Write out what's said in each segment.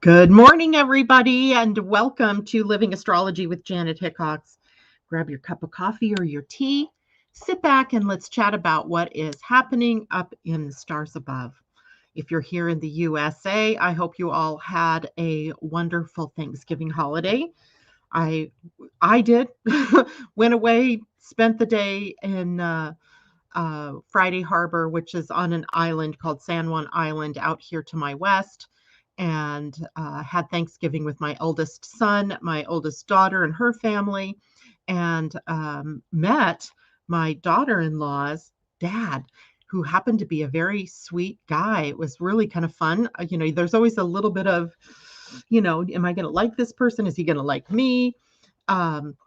Good morning, everybody, and welcome to Living Astrology with Janet Hickox. Grab your cup of coffee or your tea, sit back, and let's chat about what is happening up in the stars above. If you're here in the USA, I hope you all had a wonderful Thanksgiving holiday. I I did. Went away, spent the day in Friday Harbor, which is on an island called San Juan Island out here to my west, and had Thanksgiving with my oldest son, my oldest daughter, and her family, and met my daughter in law's dad, who happened to be a very sweet guy. It was really kind of fun. There's always a little bit of, am I going to like this person? Is he going to like me? Um,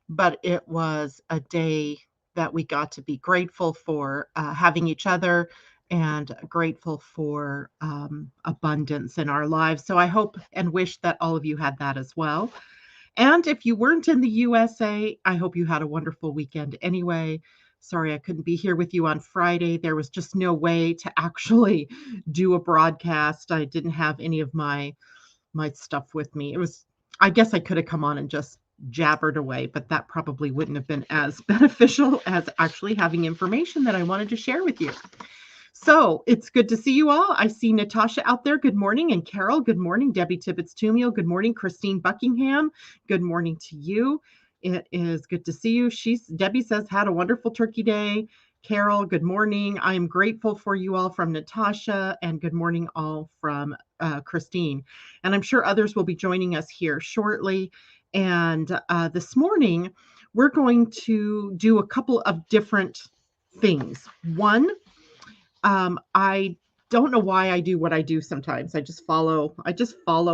but it was a day that we got to be grateful for having each other and grateful for abundance in our lives. So I hope and wish that all of you had that as well. And if you weren't in the USA, I hope you had a wonderful weekend anyway. Sorry I couldn't be here with you on Friday. There was just no way to actually do a broadcast. I didn't have any of my stuff with me. I guess I could have come on and just jabbered away, but that probably wouldn't have been as beneficial as actually having information that I wanted to share with you. So it's good to see you all. I see Natasha out there. Good morning. And Carol, good morning. Debbie Tibbetts-Tumio, good morning. Christine Buckingham, good morning to you. It is good to see you. Debbie says, had a wonderful turkey day. Carol, good morning. I am grateful for you all from Natasha, and good morning all from Christine. And I'm sure others will be joining us here shortly. And this morning, we're going to do a couple of different things. One, I don't know why I do what I do sometimes. I just follow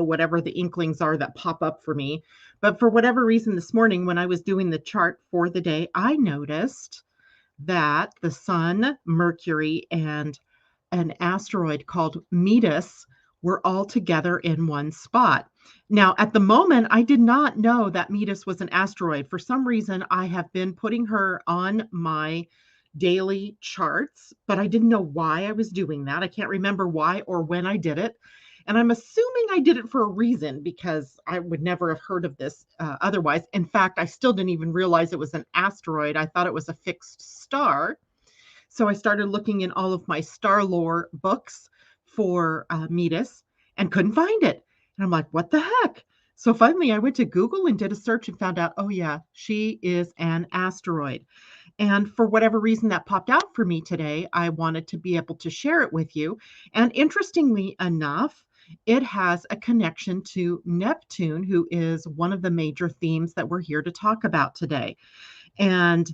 whatever the inklings are that pop up for me. But for whatever reason this morning when I was doing the chart for the day, I noticed that the sun, Mercury, and an asteroid called Metis were all together in one spot. Now, at the moment, I did not know that Metis was an asteroid. For some reason, I have been putting her on my daily charts, but I didn't know why I was doing that. I can't remember why or when I did it. And I'm assuming I did it for a reason because I would never have heard of this otherwise. In fact, I still didn't even realize it was an asteroid. I thought it was a fixed star. So I started looking in all of my star lore books for Metis and couldn't find it. And I'm like, what the heck? So finally, I went to Google and did a search and found out, oh, yeah, she is an asteroid. And for whatever reason that popped out for me today, I wanted to be able to share it with you. And interestingly enough, it has a connection to Neptune, who is one of the major themes that we're here to talk about today. And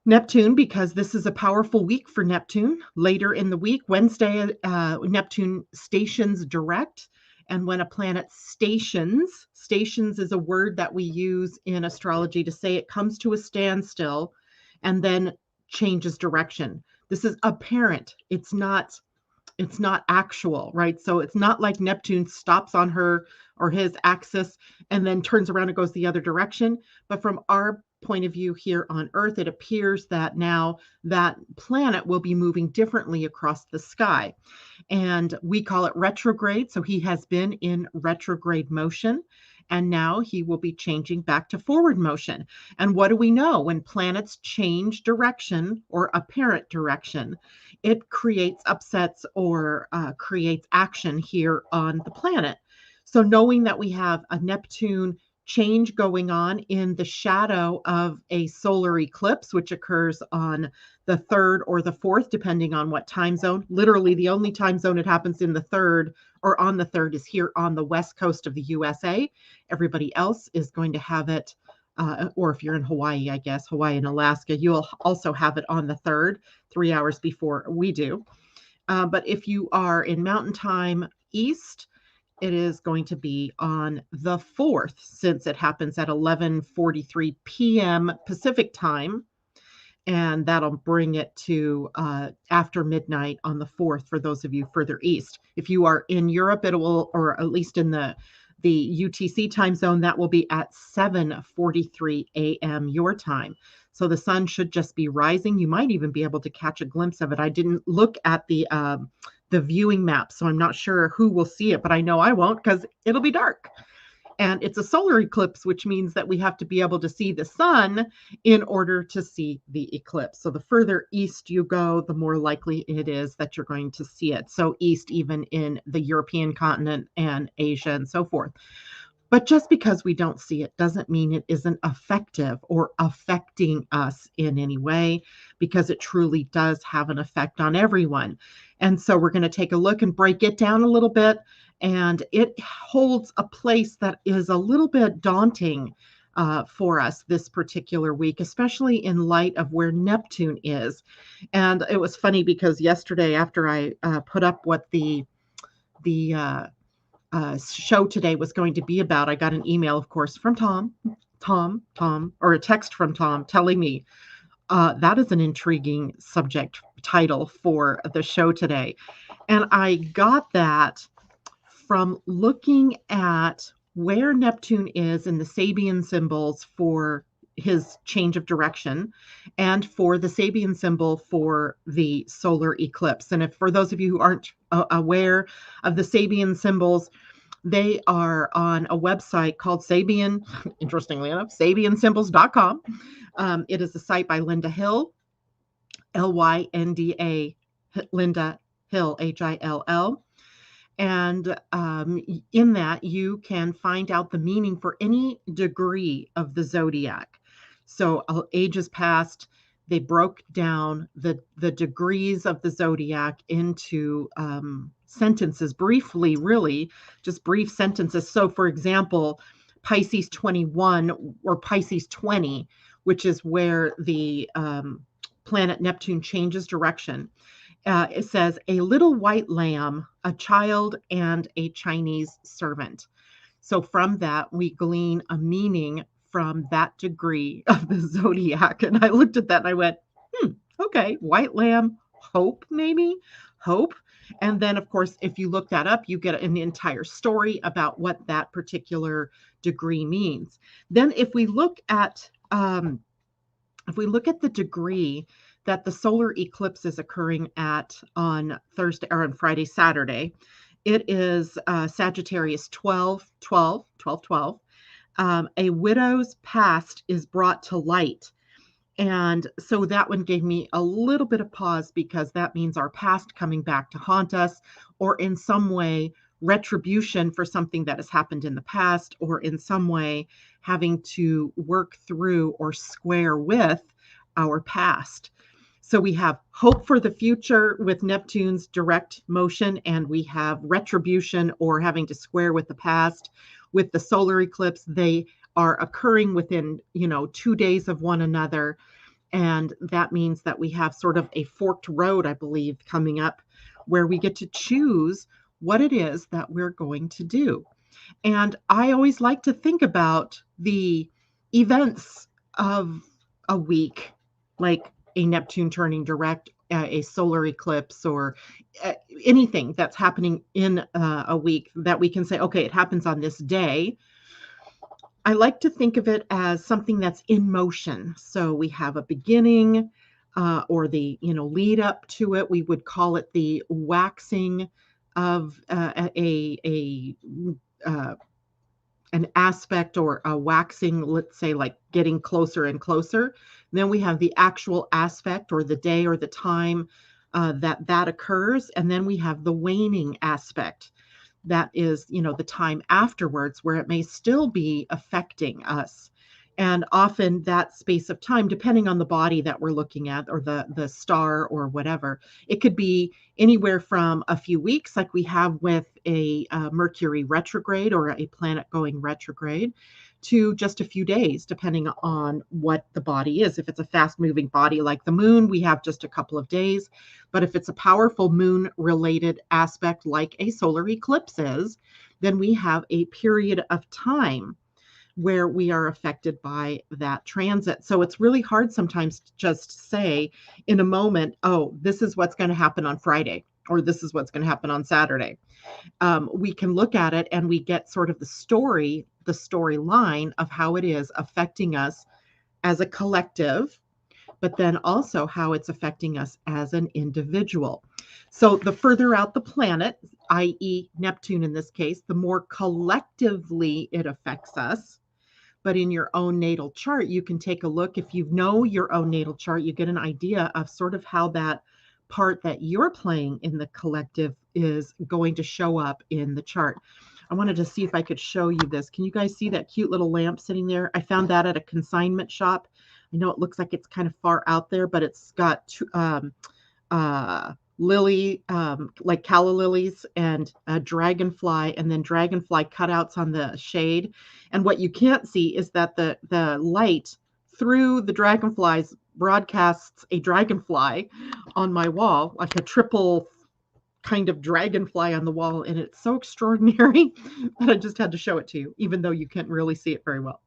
Neptune, because this is a powerful week for Neptune. Later in the week, Wednesday, Neptune stations direct. And when a planet stations is a word that we use in astrology to say it comes to a standstill and then changes direction. This is apparent. It's not actual, right? So it's not like Neptune stops on her or his axis and then turns around and goes the other direction. But from our point of view here on Earth, it appears that now that planet will be moving differently across the sky. And we call it retrograde. So he has been in retrograde motion. And now he will be changing back to forward motion. And what do we know? When planets change direction or apparent direction, it creates upsets or creates action here on the planet. So, knowing that we have a Neptune change going on in the shadow of a solar eclipse, which occurs on the third or the fourth, depending on what time zone. Literally, the only time zone it happens in the third or on the third is here on the west coast of the USA. Everybody else is going to have it, or if you're in Hawaii, I guess, Hawaii and Alaska, you'll also have it on the third, 3 hours before we do. But if you are in Mountain Time East, it is going to be on the 4th, since it happens at 11:43 p.m. Pacific time. And that'll bring it to after midnight on the 4th for those of you further east. If you are in Europe, it will, or at least in the UTC time zone, that will be at 7:43 a.m. your time. So the sun should just be rising. You might even be able to catch a glimpse of it. I didn't look at the the viewing map. So I'm not sure who will see it, but I know I won't because it'll be dark. And it's a solar eclipse, which means that we have to be able to see the sun in order to see the eclipse. So the further east you go, the more likely it is that you're going to see it. So east, even in the European continent and Asia and so forth. But just because we don't see it doesn't mean it isn't effective or affecting us in any way, because it truly does have an effect on everyone. And so we're going to take a look and break it down a little bit. And it holds a place that is a little bit daunting for us this particular week, especially in light of where Neptune is. And it was funny because yesterday, after I put up what the show today was going to be about, I got an email, of course, from Tom, or a text from Tom telling me that is an intriguing subject title for the show today. And I got that from looking at where Neptune is in the Sabian symbols for his change of direction and for the Sabian symbol for the solar eclipse. And if for those of you who aren't aware of the Sabian symbols, they are on a website called Sabian, interestingly enough, sabiansymbols.com. It is a site by Linda Hill, Lynda, Linda Hill, Hill. And in that, you can find out the meaning for any degree of the zodiac. So ages past, they broke down the degrees of the zodiac into sentences, briefly, really, just brief sentences. So, for example, Pisces 21 or Pisces 20, which is where the planet Neptune changes direction. It says, a little white lamb, a child, and a Chinese servant. So from that, we glean a meaning from that degree of the zodiac. And I looked at that and I went, okay, white lamb, hope, maybe? Hope. And then, of course, if you look that up, you get an entire story about what that particular degree means. Then if we look at the degree that the solar eclipse is occurring at on Thursday or on Friday, Saturday, it is Sagittarius 12. A widow's past is brought to light. And so that one gave me a little bit of pause, because that means our past coming back to haunt us, or in some way retribution for something that has happened in the past, or in some way having to work through or square with our past. So we have hope for the future with Neptune's direct motion, and we have retribution or having to square with the past with the solar eclipse. They are occurring within, 2 days of one another. And that means that we have sort of a forked road, I believe, coming up, where we get to choose what it is that we're going to do. And I always like to think about the events of a week, like a Neptune turning direct, a solar eclipse, or anything that's happening in a week that we can say, okay, it happens on this day. I like to think of it as something that's in motion. So we have a beginning or the lead up to it. We would call it the waxing of an aspect, or a waxing, let's say, like getting closer and closer. Then we have the actual aspect, or the day or the time that occurs. And then we have the waning aspect. That is, the time afterwards, where it may still be affecting us. And often that space of time, depending on the body that we're looking at, or the star or whatever, it could be anywhere from a few weeks, like we have with a Mercury retrograde or a planet going retrograde, to just a few days, depending on what the body is. If it's a fast-moving body like the moon, we have just a couple of days. But if it's a powerful moon-related aspect like a solar eclipse is, then we have a period of time where we are affected by that transit. So it's really hard sometimes to just say in a moment, oh, this is what's going to happen on Friday, or this is what's going to happen on Saturday. We can look at it and we get sort of the storyline of how it is affecting us as a collective, but then also how it's affecting us as an individual. So the further out the planet, i.e. Neptune in this case, the more collectively it affects us. But in your own natal chart, you can take a look. If you know your own natal chart, you get an idea of sort of how that part that you're playing in the collective is going to show up in the chart. I wanted to see if I could show you this. Can you guys see that cute little lamp sitting there? I found that at a consignment shop. I know it looks like it's kind of far out there, but it's got lily, like calla lilies and a dragonfly, and then dragonfly cutouts on the shade. And what you can't see is that the light through the dragonflies broadcasts a dragonfly on my wall, like a triple kind of dragonfly on the wall. And it's so extraordinary that I just had to show it to you, even though you can't really see it very well.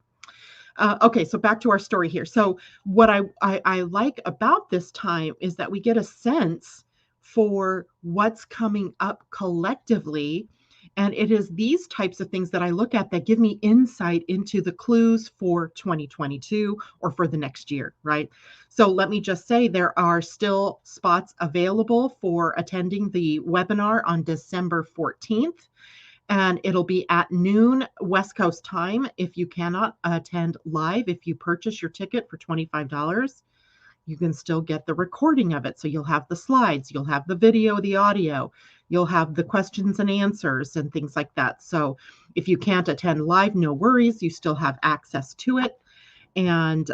Okay, so back to our story here. So what I like about this time is that we get a sense for what's coming up collectively. And it is these types of things that I look at that give me insight into the clues for 2022 or for the next year, right? So let me just say there are still spots available for attending the webinar on December 14th. And it'll be at noon West Coast time. If you cannot attend live, if you purchase your ticket for $25, you can still get the recording of it. So you'll have the slides, you'll have the video, the audio, you'll have the questions and answers and things like that. So if you can't attend live, no worries, you still have access to it. And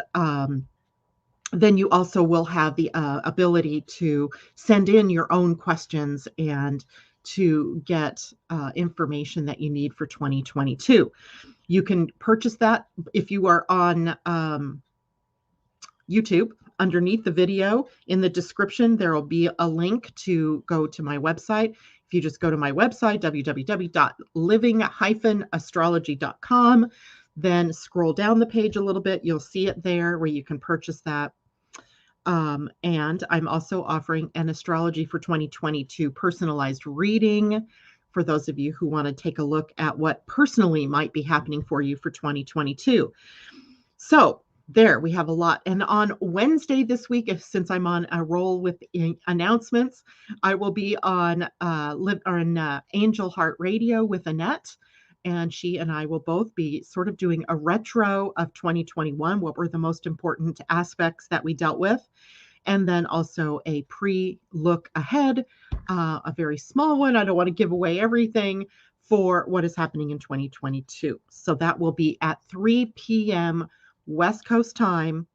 then you also will have the ability to send in your own questions and to get information that you need for 2022. You can purchase that if you are on YouTube. Underneath the video in the description, there will be a link to go to my website. If you just go to my website, www.living-astrology.com, then scroll down the page a little bit, you'll see it there where you can purchase that. And I'm also offering an Astrology for 2022 personalized reading for those of you who want to take a look at what personally might be happening for you for 2022. So there we have a lot. And on Wednesday this week, since I'm on a roll with announcements, I will be on Angel Heart Radio with Annette. And she and I will both be sort of doing a retro of 2021, what were the most important aspects that we dealt with. And then also a pre-look ahead, a very small one. I don't want to give away everything for what is happening in 2022. So that will be at 3 p.m. West Coast time,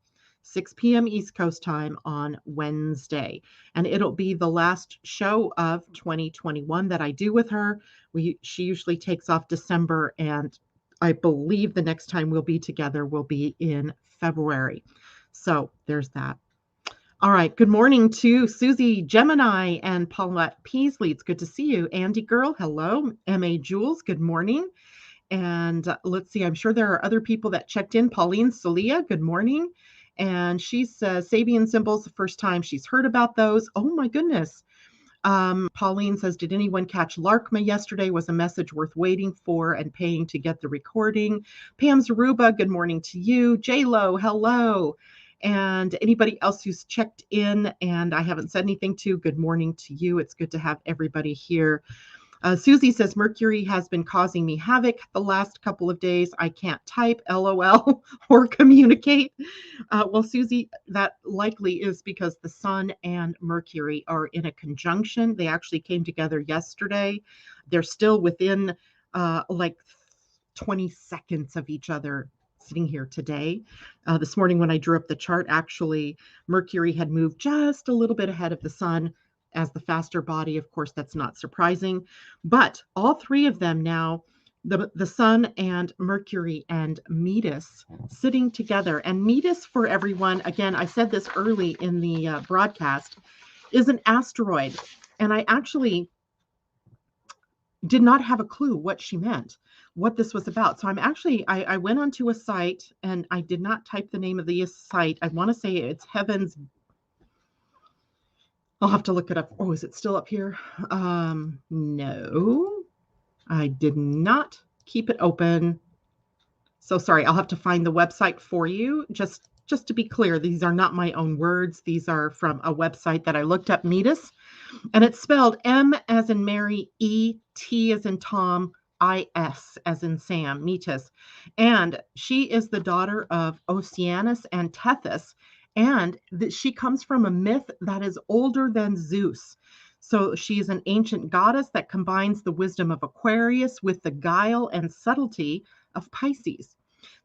6 p.m. East Coast time on Wednesday. And it'll be the last show of 2021 that I do with her. She usually takes off December, and I believe the next time we'll be together will be in February. So there's that. All right. Good morning to Susie Gemini and Paulette Peasley. It's good to see you. Andy Girl, hello. M.A. Jules, good morning. And let's see, I'm sure there are other people that checked in. Pauline Solia, good morning. And she says Sabian symbols, the first time she's heard about those. Oh my goodness. Pauline says, did anyone catch Larkma yesterday? Was a message worth waiting for and paying to get the recording. Pam Zaruba, good morning to you. J-Lo, hello. And anybody else who's checked in and I haven't said anything to, good morning to you. It's good to have everybody here. Susie says, Mercury has been causing me havoc the last couple of days. I can't type, LOL, or communicate. Well, Susie, that likely is because the Sun and Mercury are in a conjunction. They actually came together yesterday. They're still within like 20 seconds of each other sitting here today. This morning when I drew up the chart, actually, Mercury had moved just a little bit ahead of the Sun as the faster body. Of course, that's not surprising, but all three of them now, the Sun and Mercury and Metis sitting together. And Metis, for everyone, again, I said this early in the broadcast, is an asteroid. And I actually did not have a clue what she meant, what this was about. So I went onto a site and I did not type the name of the site. I want to say it's Heaven's. I'll have to look it up. Oh, is it still up here? No, I did not keep it open. So sorry, I'll have to find the website for you. Just to be clear, these are not my own words. These are from a website that I looked up, Metis. And it's spelled M as in Mary, E, T as in Tom, I-S as in Sam, Metis. And she is the daughter of Oceanus and Tethys. And she comes from a myth that is older than Zeus. So she is an ancient goddess that combines the wisdom of Aquarius with the guile and subtlety of Pisces.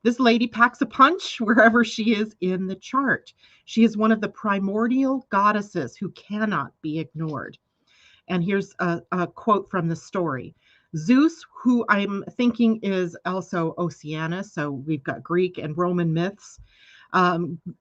This lady packs a punch wherever she is in the chart. She is one of the primordial goddesses who cannot be ignored. And here's a quote from the story. Zeus, who I'm thinking is also Oceanus, so we've got Greek and Roman myths.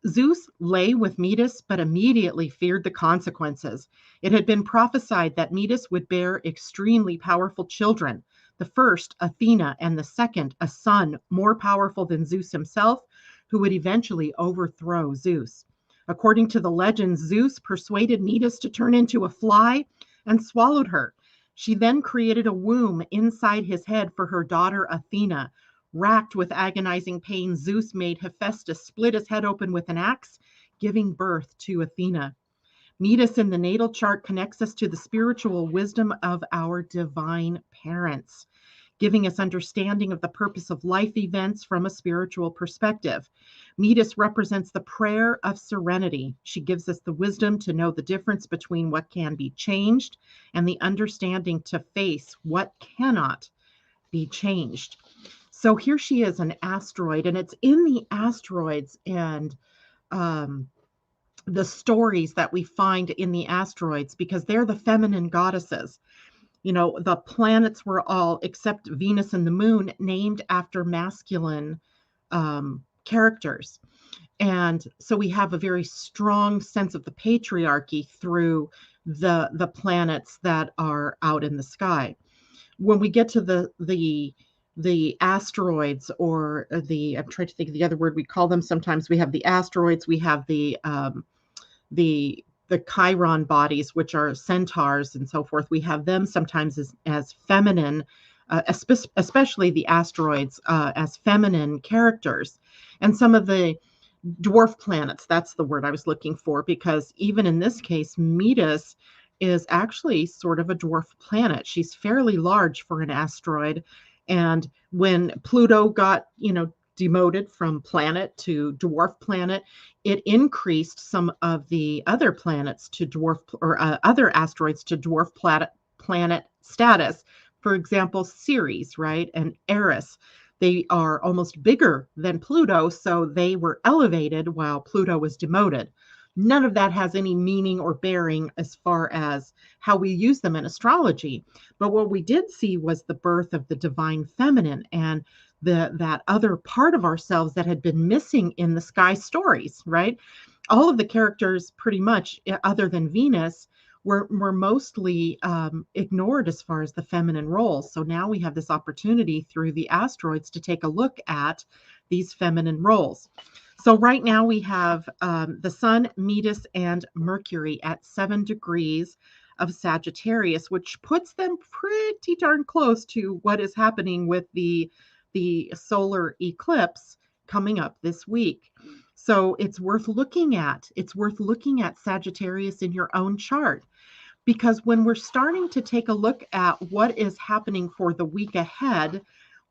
Zeus lay with Metis, but immediately feared the consequences. It had been prophesied that Metis would bear extremely powerful children. The first, Athena, and the second, a son more powerful than Zeus himself, who would eventually overthrow Zeus. According to the legends, Zeus persuaded Metis to turn into a fly and swallowed her. She then created a womb inside his head for her daughter Athena. Racked with agonizing pain, Zeus made Hephaestus split his head open with an axe, giving birth to Athena. Metis in the natal chart connects us to the spiritual wisdom of our divine parents, giving us understanding of the purpose of life events from a spiritual perspective. Metis represents the prayer of serenity. She gives us the wisdom to know the difference between what can be changed and the understanding to face what cannot be changed. So here she is, an asteroid, and it's in the asteroids and the stories that we find in the asteroids because they're the feminine goddesses. You know, the planets were all, except Venus and the moon, named after masculine characters. And so we have a very strong sense of the patriarchy through the planets that are out in the sky. When we get to the asteroids, or I'm trying to think of the other word we call them. Sometimes we have the asteroids, we have the Chiron bodies, which are centaurs and so forth. We have them sometimes as feminine, especially the asteroids, as feminine characters. And some of the dwarf planets, that's the word I was looking for, because even in this case, Metis is actually sort of a dwarf planet. She's fairly large for an asteroid. And when Pluto got, demoted from planet to dwarf planet, it increased some of the other planets to dwarf, or other asteroids to dwarf planet status. For example, Ceres, right, and Eris. They are almost bigger than Pluto, so they were elevated while Pluto was demoted. None of that has any meaning or bearing as far as how we use them in astrology. But what we did see was the birth of the divine feminine and that other part of ourselves that had been missing in the sky stories, right? All of the characters, pretty much, other than Venus, were mostly ignored as far as the feminine roles. So now we have this opportunity through the asteroids to take a look at these feminine roles. So right now we have the Sun, Metis, and Mercury at 7 degrees of Sagittarius, which puts them pretty darn close to what is happening with the solar eclipse coming up this week. So it's worth looking at. It's worth looking at Sagittarius in your own chart, because when we're starting to take a look at what is happening for the week ahead,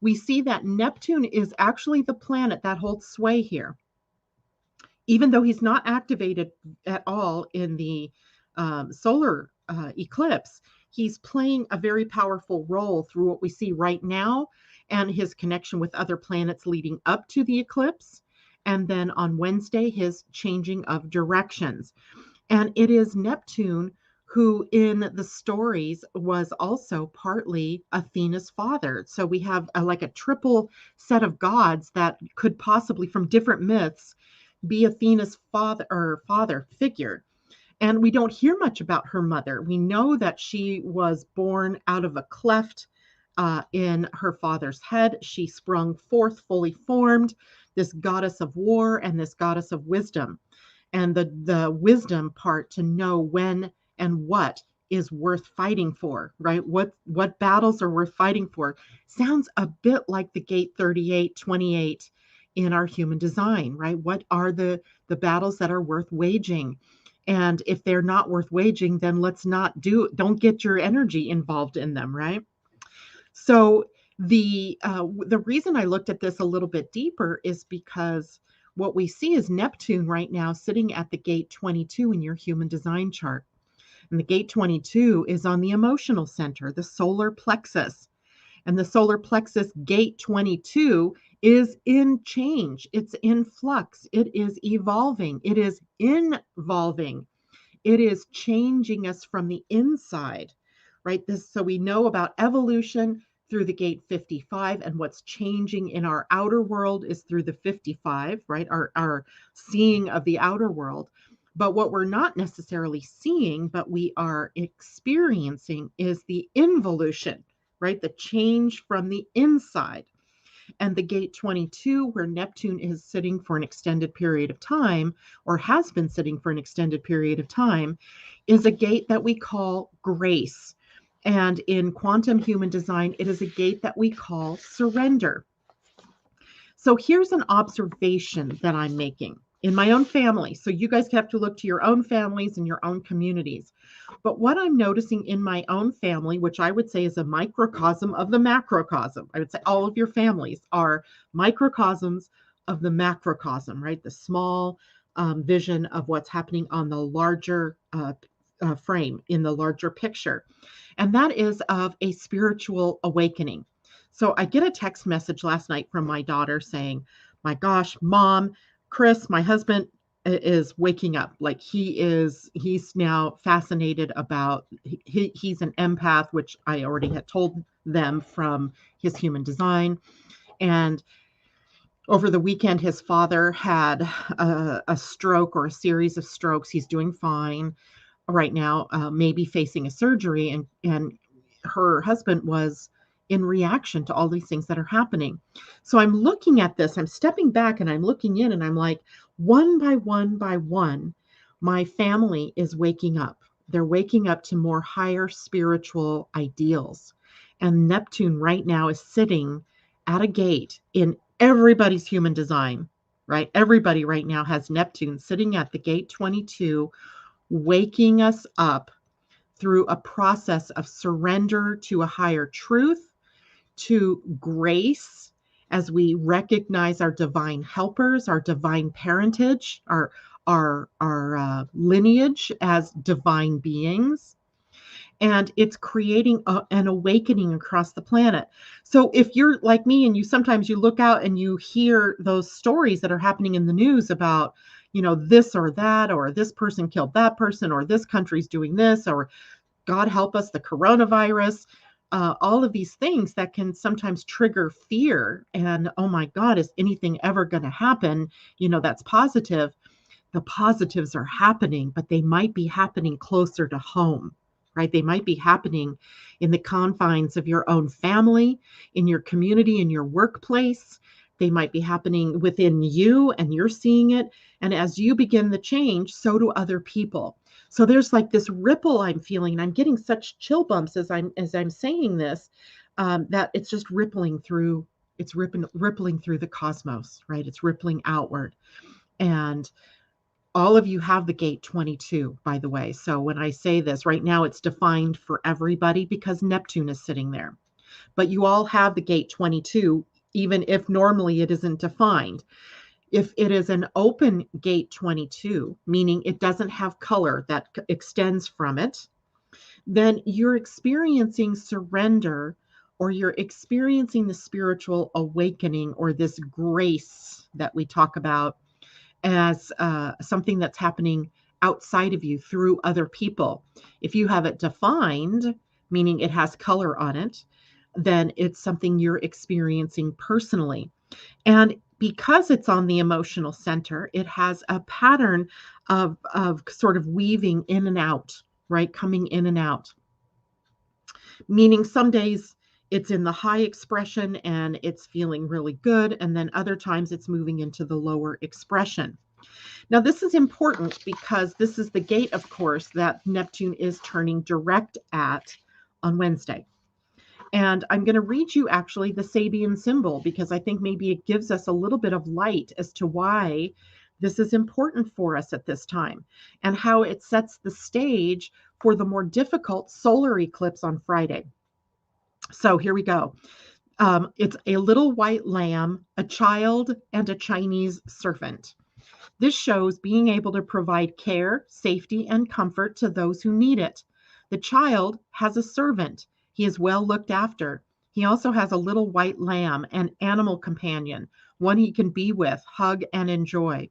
we see that Neptune is actually the planet that holds sway here. Even though he's not activated at all in the solar eclipse, he's playing a very powerful role through what we see right now and his connection with other planets leading up to the eclipse. And then on Wednesday, his changing of directions. And it is Neptune who in the stories was also partly Athena's father. So we have like a triple set of gods that could possibly, from different myths, be Athena's father figure. And we don't hear much about her mother. We know that she was born out of a cleft in her father's head. She sprung forth fully formed, this goddess of war and this goddess of wisdom. And the wisdom part to know when and what is worth fighting for, right? What battles are worth fighting for sounds a bit like the gate 3828 in our human design, right? What are the battles that are worth waging? And if they're not worth waging, then don't get your energy involved in them, right? So the reason I looked at this a little bit deeper is because what we see is Neptune right now sitting at the gate 22 in your human design chart. And the gate 22 is on the emotional center, the solar plexus. And the solar plexus gate 22 is in change. It's in flux. It is evolving. It is involving. It is changing us from the inside, right? So we know about evolution through the gate 55, and what's changing in our outer world is through the 55, right? Our seeing of the outer world. But what we're not necessarily seeing, but we are experiencing is the involution, right? The change from the inside. And the gate 22, where Neptune is sitting for an extended period of time, or has been sitting for an extended period of time, is a gate that we call grace. And in quantum human design, it is a gate that we call surrender. So here's an observation that I'm making in my own family. So you guys have to look to your own families and your own communities. But what I'm noticing in my own family, which I would say is a microcosm of the macrocosm, I would say all of your families are microcosms of the macrocosm, right? The small vision of what's happening on the larger frame, in the larger picture. And that is of a spiritual awakening. So I get a text message last night from my daughter saying, my gosh, Mom, Chris, my husband is waking up. Like he's now fascinated about, he's an empath, which I already had told them from his human design. And over the weekend, his father had a stroke or a series of strokes. He's doing fine right now, maybe facing a surgery. And her husband was in reaction to all these things that are happening. So I'm looking at this, I'm stepping back and I'm looking in and I'm like, one by one, my family is waking up. They're waking up to more higher spiritual ideals. And Neptune right now is sitting at a gate in everybody's human design, right? Everybody right now has Neptune sitting at the gate 22, waking us up through a process of surrender to a higher truth, to grace, as we recognize our divine helpers, our divine parentage, our lineage as divine beings. And it's creating an awakening across the planet. So if you're like me and you sometimes you look out and you hear those stories that are happening in the news about, this or that, or this person killed that person, or this country's doing this, or God help us, the coronavirus, all of these things that can sometimes trigger fear. And oh my God, is anything ever going to happen? That's positive. The positives are happening, but they might be happening closer to home, right? They might be happening in the confines of your own family, in your community, in your workplace. They might be happening within you and you're seeing it. And as you begin the change, so do other people. So there's like this ripple I'm feeling, and I'm getting such chill bumps as I'm saying this, that it's just rippling through. It's rippling through the cosmos, right? It's rippling outward, and all of you have the gate 22, by the way. So when I say this right now, it's defined for everybody because Neptune is sitting there. But you all have the gate 22, even if normally it isn't defined. If it is an open gate 22, meaning it doesn't have color that extends from it, then you're experiencing surrender, or you're experiencing the spiritual awakening, or this grace that we talk about as something that's happening outside of you through other people. If you have it defined, meaning it has color on it, then it's something you're experiencing personally. And because it's on the emotional center, it has a pattern of sort of weaving in and out, right? Coming in and out. Meaning some days it's in the high expression and it's feeling really good. And then other times it's moving into the lower expression. Now, this is important because this is the gate, of course, that Neptune is turning direct at on Wednesday. And I'm going to read you actually the Sabian symbol because I think maybe it gives us a little bit of light as to why This is important for us at this time, and how it sets the stage for the more difficult solar eclipse on Friday. So here we go. It's a little white lamb, a child, and a Chinese servant. This shows being able to provide care, safety, and comfort to those who need it. The child has a servant. He is well looked after. He also has a little white lamb, an animal companion, one he can be with, hug, and enjoy.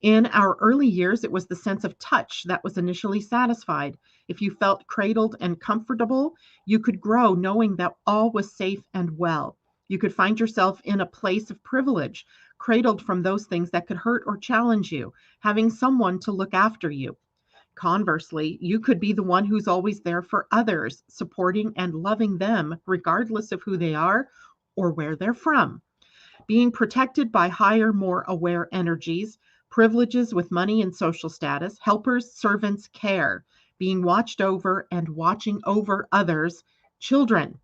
In our early years, it was the sense of touch that was initially satisfied. If you felt cradled and comfortable, you could grow knowing that all was safe and well. You could find yourself in a place of privilege, cradled from those things that could hurt or challenge you, having someone to look after you. Conversely, you could be the one who's always there for others, supporting and loving them, regardless of who they are or where they're from. Being protected by higher, more aware energies, privileges with money and social status, helpers, servants, care, being watched over and watching over others, children.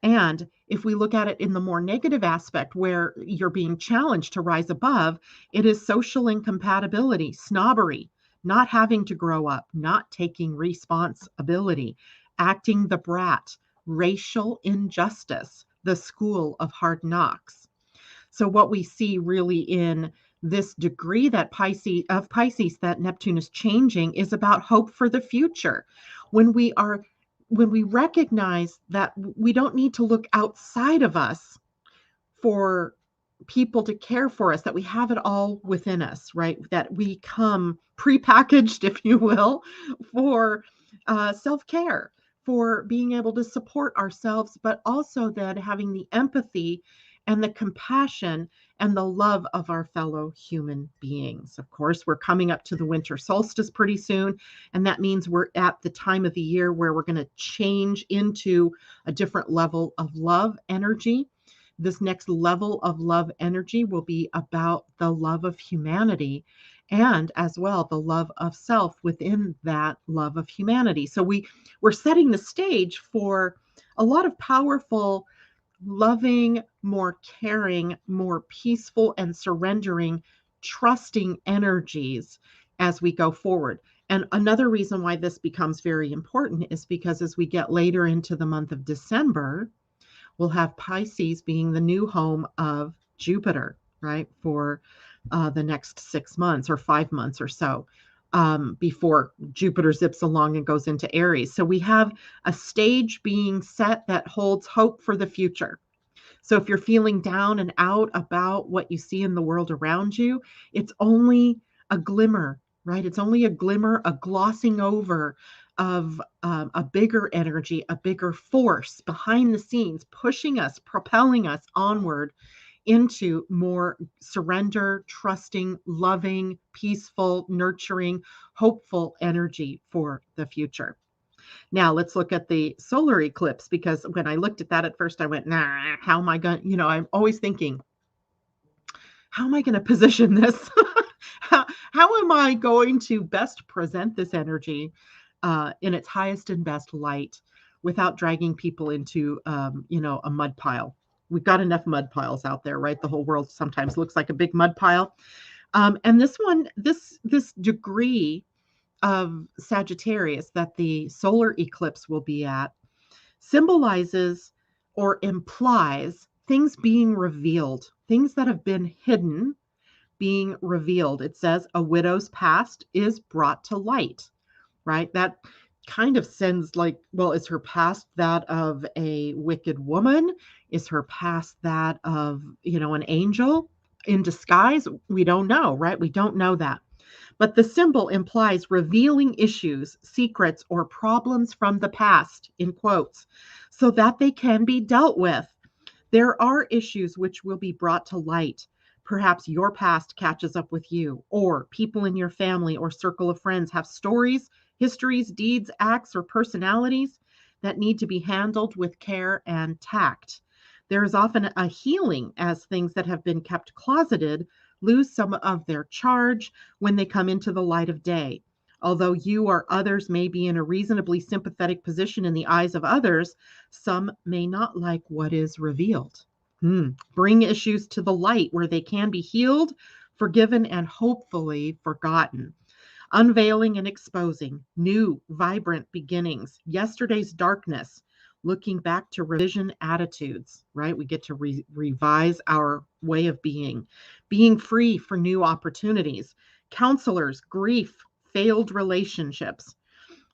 And if we look at it in the more negative aspect where you're being challenged to rise above, it is social incompatibility, snobbery, not having to grow up, not taking responsibility, acting the brat, racial injustice, the school of hard knocks. So what we see really in this degree that Pisces that Neptune is changing is about hope for the future. When we recognize that we don't need to look outside of us for people to care for us, that we have it all within us, right? That we come prepackaged, if you will, for self-care, for being able to support ourselves, but also then having the empathy and the compassion and the love of our fellow human beings. Of course, we're coming up to the winter solstice pretty soon, and that means we're at the time of the year where we're going to change into a different level of love energy. This next level of love energy will be about the love of humanity and as well the love of self within that love of humanity. So we're setting the stage for a lot of powerful, loving, more caring, more peaceful and surrendering, trusting energies as we go forward. And another reason why this becomes very important is because as we get later into the month of December, we'll have Pisces being the new home of Jupiter, right, for the next 6 months or 5 months or so, before Jupiter zips along and goes into Aries. So we have a stage being set that holds hope for the future. So if you're feeling down and out about what you see in the world around you, it's only a glimmer, right? It's only a glimmer, a glossing over of a bigger energy, a bigger force behind the scenes, pushing us, propelling us onward into more surrender, trusting, loving, peaceful, nurturing, hopeful energy for the future. Now let's look at the solar eclipse, because when I looked at that at first, I went, nah, how am I going to, I'm always thinking, how am I going to position this? how am I going to best present this energy in its highest and best light without dragging people into, a mud pile? We've got enough mud piles out there, right? The whole world sometimes looks like a big mud pile. And this degree of Sagittarius that the solar eclipse will be at symbolizes or implies things being revealed, things that have been hidden being revealed. It says a widow's past is brought to light, right? That kind of sends like, well, is her past that of a wicked woman? Is her past that of, an angel in disguise? We don't know, right? We don't know that. But the symbol implies revealing issues, secrets, or problems from the past, in quotes, so that they can be dealt with. There are issues which will be brought to light. Perhaps your past catches up with you, or people in your family or circle of friends have stories, histories, deeds, acts, or personalities that need to be handled with care and tact. There is often a healing as things that have been kept closeted lose some of their charge when they come into the light of day. Although you or others may be in a reasonably sympathetic position in the eyes of others, some may not like what is revealed. Bring issues to the light where they can be healed forgiven and hopefully forgotten. Unveiling and exposing new, vibrant beginnings. Yesterday's darkness, looking back to revision attitudes, right? We get to revise our way of being free for new opportunities. Counselors, grief, failed relationships.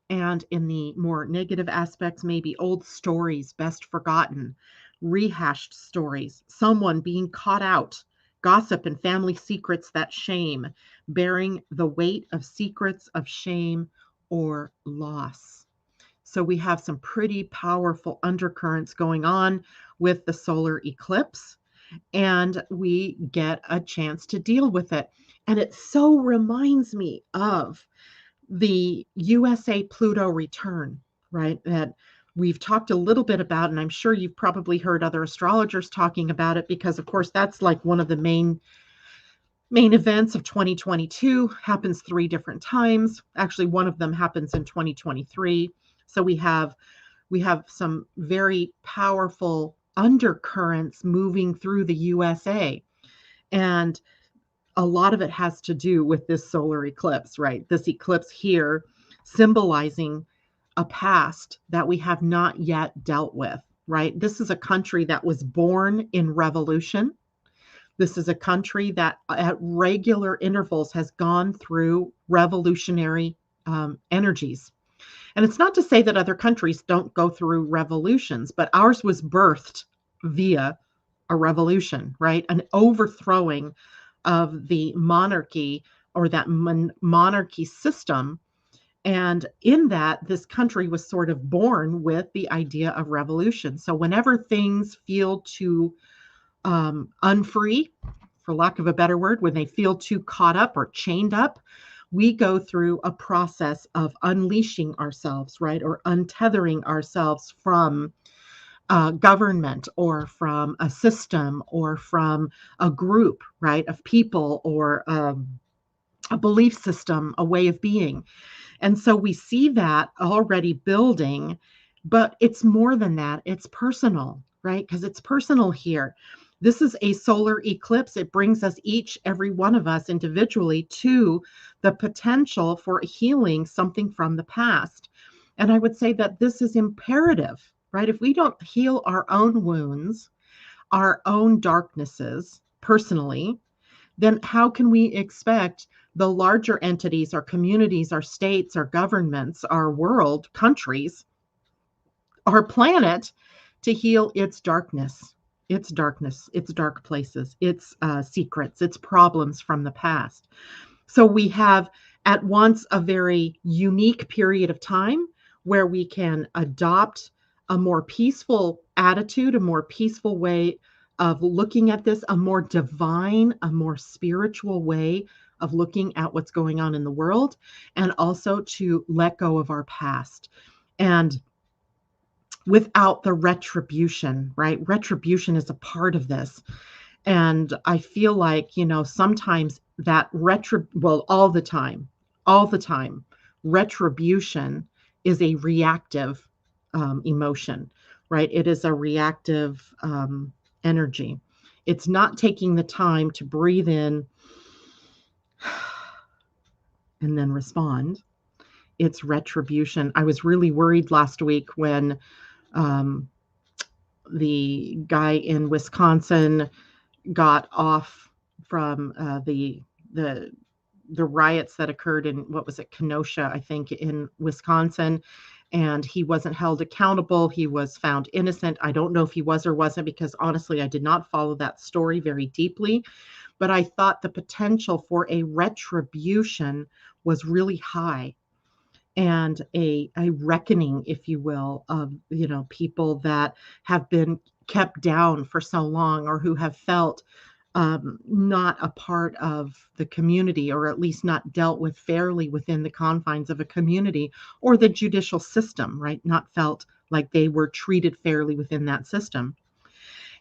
And in the more negative aspects, maybe old stories best forgotten, rehashed stories, someone being caught out, gossip and family secrets that shame, bearing the weight of secrets of shame or loss. So we have some pretty powerful undercurrents going on with the solar eclipse, and we get a chance to deal with it. And it so reminds me of the USA Pluto return, right? That we've talked a little bit about, and I'm sure you've probably heard other astrologers talking about it because, of course, that's like one of the main events of 2022. Happens 3 different times. Actually, one of them happens in 2023. So we have some very powerful undercurrents moving through the USA, and a lot of it has to do with this solar eclipse, right? This eclipse here symbolizing a past that we have not yet dealt with, right? This is a country that was born in revolution. This is a country that at regular intervals has gone through revolutionary energies. And it's not to say that other countries don't go through revolutions, but ours was birthed via a revolution, right? An overthrowing of the monarchy or that monarchy system. And in that, this country was sort of born with the idea of revolution. So whenever things feel too unfree, for lack of a better word, when they feel too caught up or chained up, we go through a process of unleashing ourselves, right? Or untethering ourselves from government or from a system or from a group, right, of people or a belief system, a way of being. And so we see that already building, but it's more than that. It's personal, right? Because it's personal here. This is a solar eclipse. It brings us each, every one of us individually to the potential for healing something from the past. And I would say that this is imperative, right? If we don't heal our own wounds, our own darknesses personally, then how can we expect the larger entities, our communities, our states, our governments, our world, countries, our planet to heal its darkness, its dark places, its secrets, its problems from the past? So we have at once a very unique period of time where we can adopt a more peaceful attitude, a more peaceful way of looking at this, a more divine, a more spiritual way of looking at what's going on in the world, and also to let go of our past. And without the retribution, right? Retribution is a part of this. And I feel like, sometimes that all the time, retribution is a reactive emotion, right? It is a reactive energy. It's not taking the time to breathe in and then respond. It's retribution. I was really worried last week when the guy in Wisconsin got off from the riots that occurred in, what was it, Kenosha, I think, in Wisconsin, and he wasn't held accountable. He was found innocent. I don't know if he was or wasn't, because honestly, I did not follow that story very deeply, but I thought the potential for a retribution was really high, and a reckoning, if you will, of people that have been kept down for so long, or who have felt not a part of the community, or at least not dealt with fairly within the confines of a community or the judicial system, right? Not felt like they were treated fairly within that system.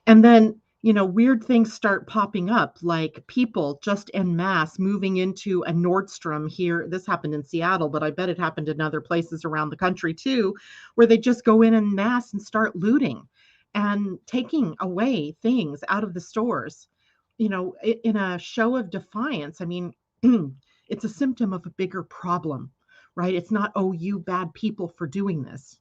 And then, weird things start popping up, like people just en masse moving into a Nordstrom here. This happened in Seattle, but I bet it happened in other places around the country too, where they just go in masse and start looting and taking away things out of the stores, in a show of defiance. I mean, it's a symptom of a bigger problem, right? It's not, oh, you bad people for doing this.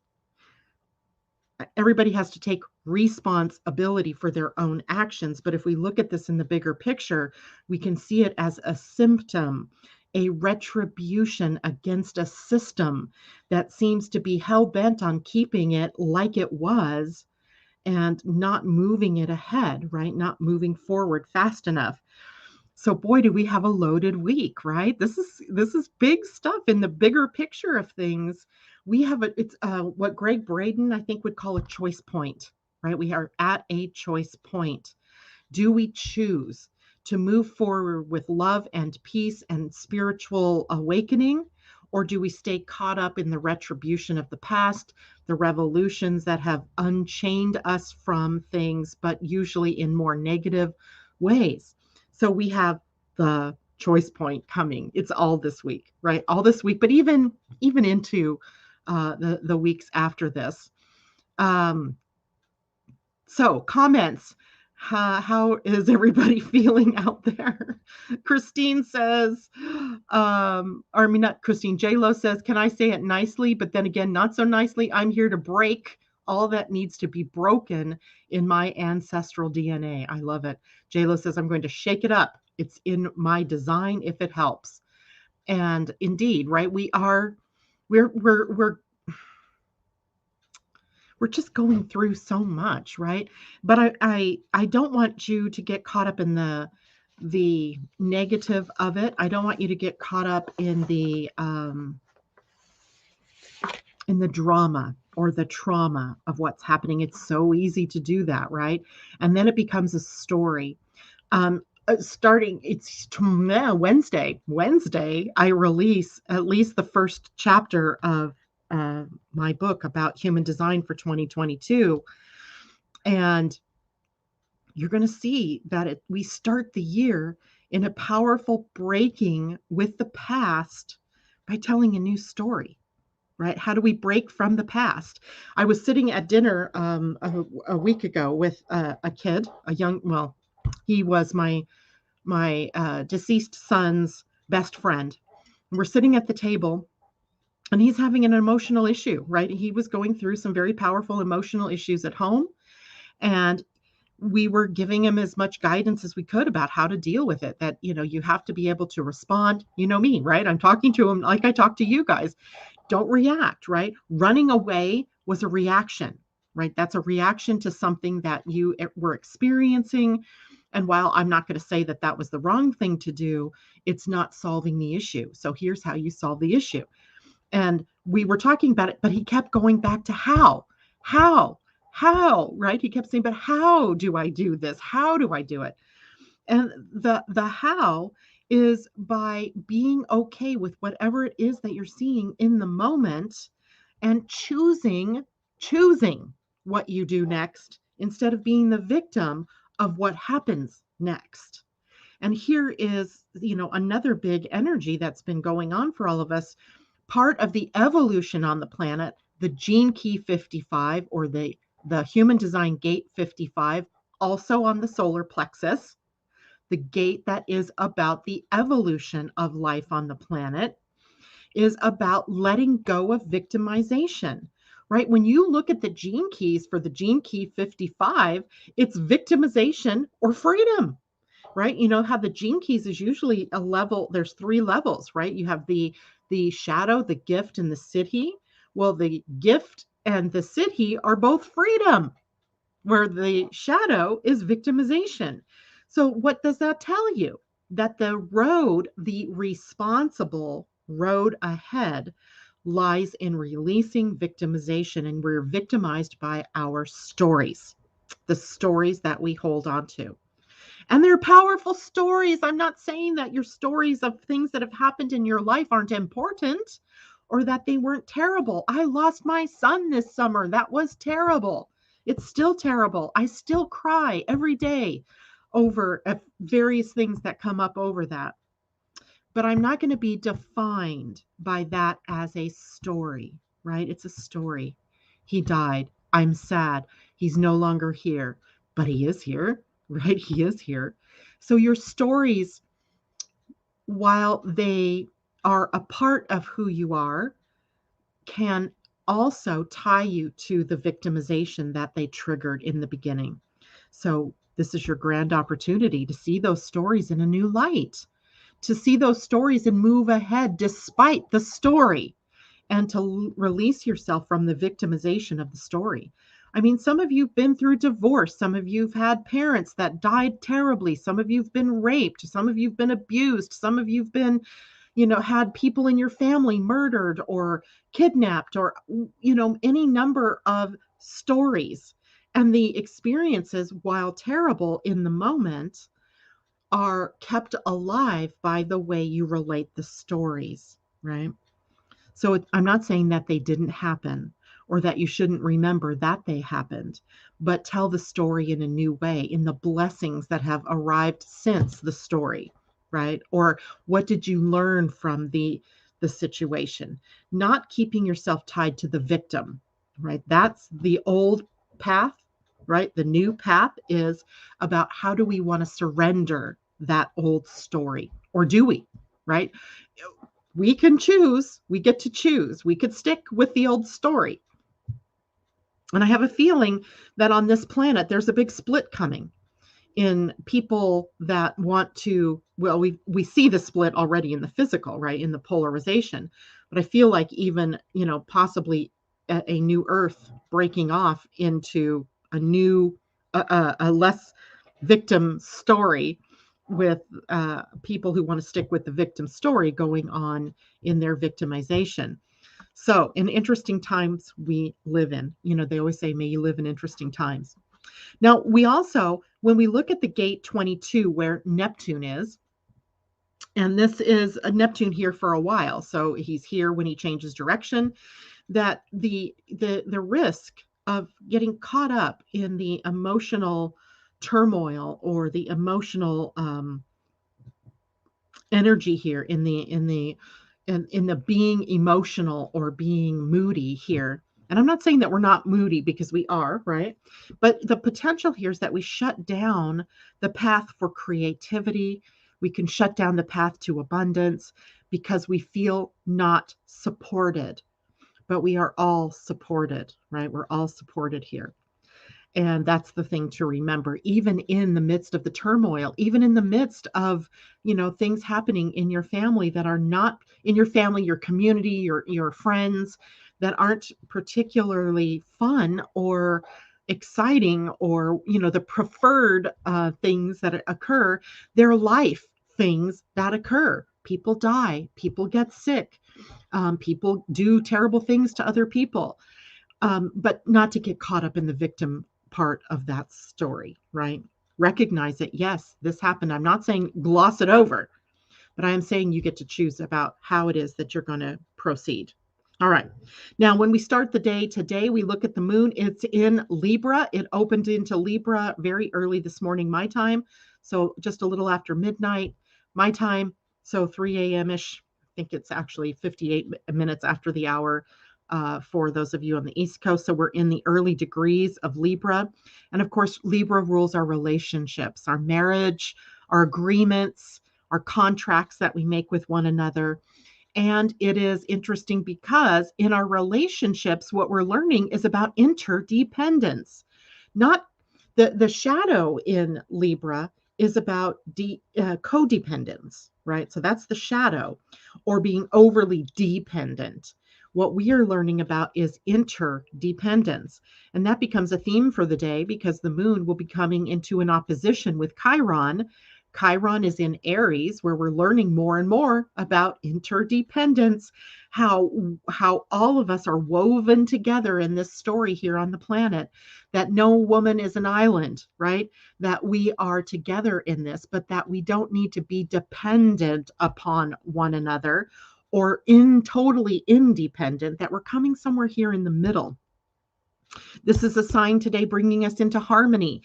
Everybody has to take responsibility for their own actions. But if we look at this in the bigger picture, we can see it as a symptom, a retribution against a system that seems to be hell bent on keeping it like it was and not moving it ahead, right? Not moving forward fast enough. So boy, do we have a loaded week, right? This is big stuff in the bigger picture of things. We have it's what Greg Braden, I think, would call a choice point, right? We are at a choice point. Do we choose to move forward with love and peace and spiritual awakening? Or do we stay caught up in the retribution of the past, the revolutions that have unchained us from things, but usually in more negative ways? So we have the choice point coming. It's all this week, right? All this week, but even into the weeks after this. So comments. How is everybody feeling out there? Christine says, not Christine, J-Lo says, can I say it nicely, but then again, not so nicely? I'm here to break all that needs to be broken in my ancestral DNA. I love it. J-Lo says, I'm going to shake it up. It's in my design if it helps. And indeed, right, we're just going through so much, right? But I don't want you to get caught up in the negative of it. I don't want you to get caught up in the drama or the trauma of what's happening. It's so easy to do that, right? And then it becomes a story. It's Wednesday, I release at least the first chapter of my book about human design for 2022. And you're going to see that we start the year in a powerful breaking with the past by telling a new story, right? How do we break from the past? I was sitting at dinner a week ago with a kid, he was my deceased son's best friend. We're sitting at the table and he's having an emotional issue, right? He was going through some very powerful emotional issues at home. And we were giving him as much guidance as we could about how to deal with it, that, you have to be able to respond. You know me, right? I'm talking to him like I talk to you guys. Don't react, right? Running away was a reaction, right? That's a reaction to something that you were experiencing. And while I'm not going to say that was the wrong thing to do, it's not solving the issue. So here's how you solve the issue. And we were talking about it, but he kept going back to how, right? He kept saying, but how do I do this? How do I do it? And the how is by being okay with whatever it is that you're seeing in the moment and choosing what you do next instead of being the victim of what happens next. And here is, another big energy that's been going on for all of us. Part of the evolution on the planet, the gene key 55 or the human design gate 55, also on the solar plexus, the gate that is about the evolution of life on the planet, is about letting go of victimization, right? When you look at the gene keys for the gene key 55, it's victimization or freedom, right? You know how the gene keys is usually a level, there's 3 levels, right? You have the shadow, the gift, and the siddhi. Well, the gift and the siddhi are both freedom, where the shadow is victimization. So what does that tell you? That the responsible road ahead lies in releasing victimization, and we're victimized by our stories, the stories that we hold on to. And they're powerful stories. I'm not saying that your stories of things that have happened in your life aren't important or that they weren't terrible. I lost my son this summer. That was terrible. It's still terrible. I still cry every day over various things that come up over that. But I'm not going to be defined by that as a story, right? It's a story. He died. I'm sad. He's no longer here, but he is here, right? He is here. So your stories, while they are a part of who you are, can also tie you to the victimization that they triggered in the beginning. So this is your grand opportunity to see those stories in a new light, to see those stories and move ahead despite the story, and to release yourself from the victimization of the story. I mean, some of you've been through divorce. Some of you've had parents that died terribly. Some of you've been raped. Some of you've been abused. Some of you've been, had people in your family murdered or kidnapped, or, any number of stories. And the experiences, while terrible in the moment, are kept alive by the way you relate the stories, right? So I'm not saying that they didn't happen or that you shouldn't remember that they happened, but tell the story in a new way, in the blessings that have arrived since the story, right? Or what did you learn from the situation? Not keeping yourself tied to the victim, right? That's the old path, right? The new path is about how do we want to surrender that old story, or do we, right? We can choose. We get to choose. We could stick with the old story. And I have a feeling that on this planet, there's a big split coming in people that want to, well, we see the split already in the physical, right? In the polarization. But I feel like even, possibly a new earth breaking off into a new, a less victim story, with people who want to stick with the victim story going on in their victimization. So, in interesting times we live in, they always say, may you live in interesting times. Now, we also, when we look at the gate 22, where Neptune is, and this is a Neptune here for a while, so he's here when he changes direction, that the risk of getting caught up in the emotional turmoil or the emotional energy here in the being emotional or being moody here. And I'm not saying that we're not moody, because we are, right? But the potential here is that we shut down the path for creativity. We can shut down the path to abundance because we feel not supported. But we are all supported, right? We're all supported here. And that's the thing to remember, even in the midst of the turmoil, even in the midst of, things happening in your family that are not in your family, your community, your friends, that aren't particularly fun or exciting, or, the preferred things that occur. They're life things that occur. People die, people get sick, people do terrible things to other people. But not to get caught up in the victim part of that story, right? Recognize that, yes, this happened. I'm not saying gloss it over, but I am saying you get to choose about how it is that you're going to proceed. All right. Now, when we start the day today, we look at the moon. It's in Libra. It opened into Libra very early this morning, my time. So just a little after midnight, my time. So 3 a.m. ish. I think it's actually 58 minutes after the hour. For those of you on the East Coast. So we're in the early degrees of Libra. And of course, Libra rules our relationships, our marriage, our agreements, our contracts that we make with one another. And it is interesting because in our relationships, what we're learning is about interdependence. Not the shadow in Libra is about codependence, right? So that's the shadow, or being overly dependent. What we are learning about is interdependence. And that becomes a theme for the day because the moon will be coming into an opposition with Chiron. Chiron is in Aries, where we're learning more and more about interdependence, how all of us are woven together in this story here on the planet, that no woman is an island, right? That we are together in this, but that we don't need to be dependent upon one another or totally independent, that we're coming somewhere here in the middle. This is a sign today bringing us into harmony,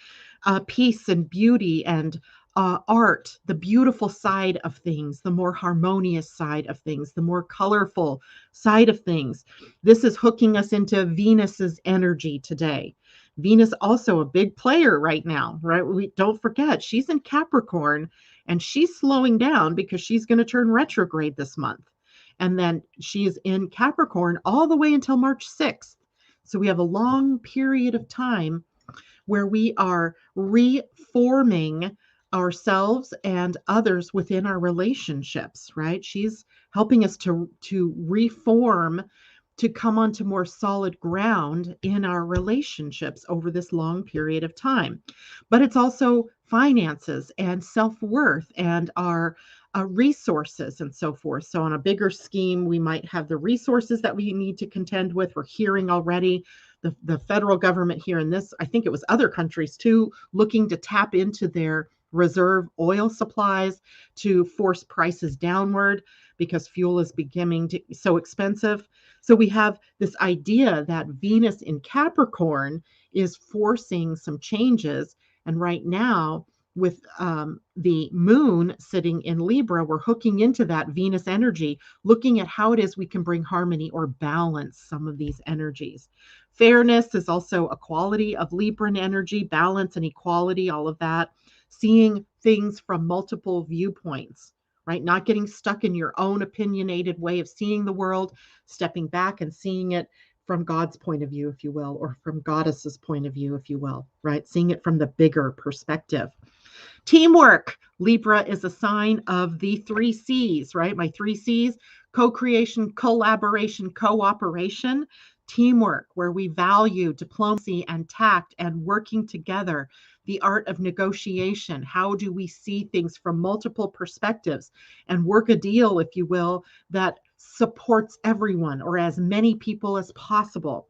peace and beauty, and art, the beautiful side of things, the more harmonious side of things, the more colorful side of things. This is hooking us into Venus's energy today. Venus also a big player right now, right? We don't forget she's in Capricorn and she's slowing down because she's going to turn retrograde this month. And then she is in Capricorn all the way until March 6th. So we have a long period of time where we are reforming ourselves and others within our relationships, right? She's helping us to reform, to come onto more solid ground in our relationships over this long period of time. But it's also finances and self-worth and our resources and so forth. So on a bigger scheme, we might have the resources that we need to contend with. We're hearing already the federal government here in this, I think it was other countries too, looking to tap into their reserve oil supplies to force prices downward because fuel is becoming so expensive. So we have this idea that Venus in Capricorn is forcing some changes. And right now, with the moon sitting in Libra, we're hooking into that Venus energy, looking at how it is we can bring harmony or balance some of these energies. Fairness is also a quality of Libran energy, balance and equality, all of that. Seeing things from multiple viewpoints, right? Not getting stuck in your own opinionated way of seeing the world, stepping back and seeing it from God's point of view, if you will, or from Goddess's point of view, if you will, right? Seeing it from the bigger perspective. Teamwork. Libra is a sign of the 3 C's, right? My 3 C's: co-creation, collaboration, cooperation. Teamwork, where we value diplomacy and tact and working together. The art of negotiation. How do we see things from multiple perspectives and work a deal, if you will, that supports everyone or as many people as possible?